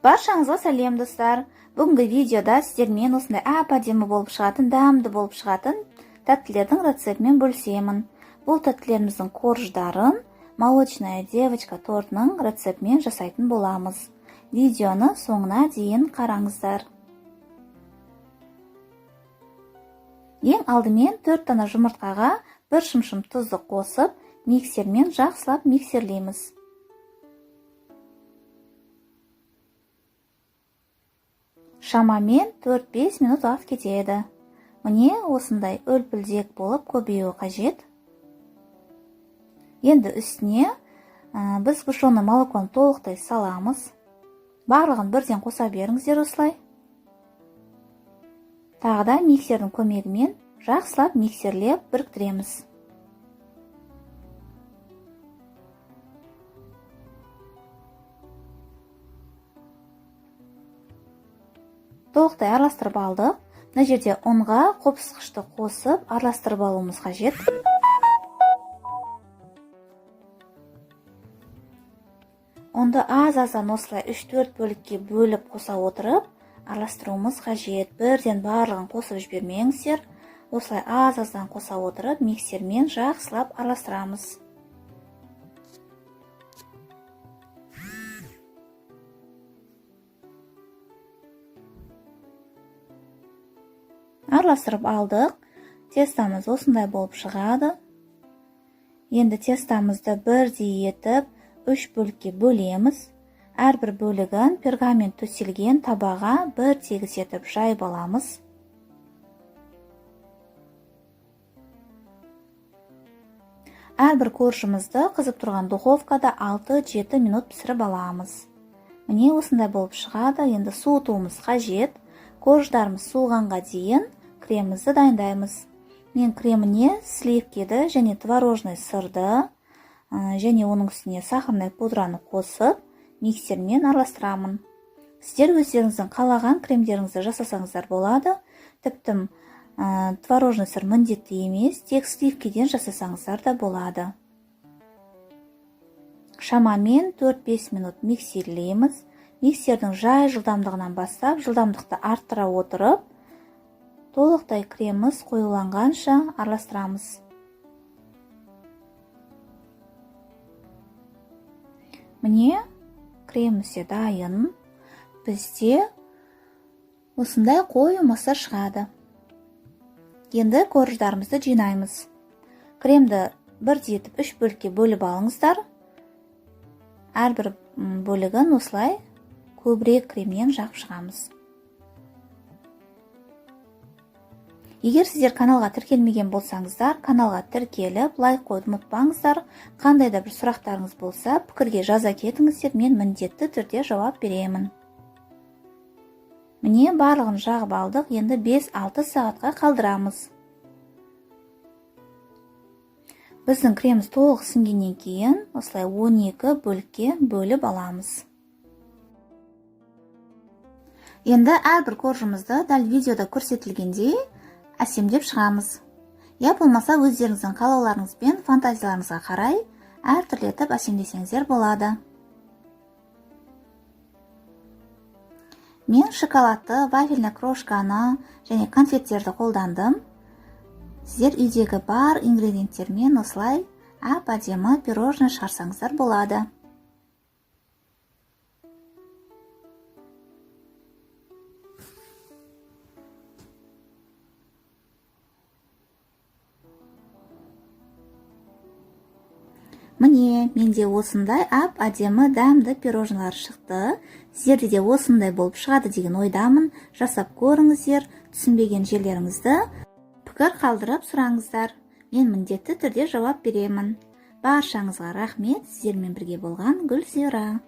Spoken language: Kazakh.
Баршаңызға сәлем достар. Бүгінгі видеода сіздермен осындай әп-әдемі болып шығатын, дәмді болып шығатын тәттілердің рецептімен бөлісемін. Бұл тәттілеріміздің корждарын молочная девочка тортының рецептімен жасайтын боламыз. Видеоны соңына дейін қараңыздар. Ең алдымен 4 дана жұмыртқаға 1 шымшым тұзды қосып, миксермен жақсылап миксерлейміз. Шамамен 4-5 минут уақыт кетеді. Міне осындай үлпілдек болып көбеюі қажет. Енді үстіне біз сгущенный молоконы толықтай саламыз. Барлығын бірден қоса беріңіздер осылай. Тағы да миксердің көмегімен жақсылап миксерлеп біріктіреміз. Толықтай араластырып алдық. Мына жерде ұнға қопсықышты қосып араластырып алуымыз қажет. Онда аз-аздан осылай 3-4 бөлікке бөліп қоса отырып араластыруымыз қажет. Бірден барлығын қосып жібермеңіздер. Осылай аз-аздан қоса отырып миксермен жақсылап араластырамыз. Араластырып алдық. Тестамыз осындай болып шығады. Енді тестамызды бірдей етіп 3 бөлікке бөлеміз. Әрбір бөлігін пергамент төселген табаға бір тегіс етіп жайып аламыз. Әрбір коржымызды қызып тұрған духовкада 6-7 минут пісіріп аламыз. Міне осындай болып шығады. Енді суытуымыз қажет. Корждарымыз суығанға дейін кремімізді дайындаймыз. Мен креміне сливкеді және творожный сырды және оның үстіне сахарный пудраны қосып миксермен араластырамын. Сіздер өздеріңіздің қалаған кремдеріңізді жасасаңыздар болады. Тіпті творожный сыр міндетті емес, тек сливкеден жасасаңыздар да болады. Шамамен 4-5 минут миксерлейміз. Миксердің жай жылдамдығынан бастап жылдамдықты арттыра отырып, толықтай креміміз қоюланғанша араластырамыз. Міне креміміз де дайын. Бізде осындай қою маса шығады. Енді корждарымызды жинаймыз. Кремді бірдей етіп 3 бөлікке бөліп алыңыздар. Әрбір бөлігін осылай көбірек кремнен жағып шығамыз. Егер сіздер каналға тіркелмеген болсаңыздар, каналға тіркеліп, лайк қойып ұмытпаңыздар. Қандай да бір сұрақтарыңыз болса, пікірге жаза кетіңіздер, мен міндетті түрде жауап беремін. Міне барлығын жағып алдық, енді 5-6 сағатқа қалдырамыз. Біздің креміміз толық сіңгеннен кейін, осылай 12 бөлікке бөліп аламыз. Енді әрбір коржымызды дәл видеода көрсетілгендей әсемдеп шығамыз. Я болмаса өздеріңіздің қалауларыңыз бен фантазияларыңызға қарай әртүрлі етіп әсемдесеңіздер болады. Мен шоколадты, вафельный крошканы және конфеттерді қолдандым. Сіздер үйдегі бар ингредиенттермен осылай әп-әдемі пирожный шығарсаңыздар болады. Міне, менде осындай әп-әдемі дәмді пирожнылар шықты. Сіздерде де осындай болып шығады деген ойдамын. Жасап көріңіздер, түсінбеген жерлеріңізді пікір қалдырып сұраңыздар. Мен міндетті түрде жауап беремін. Баршаңызға рахмет, сіздермен бірге болған Гүлзира.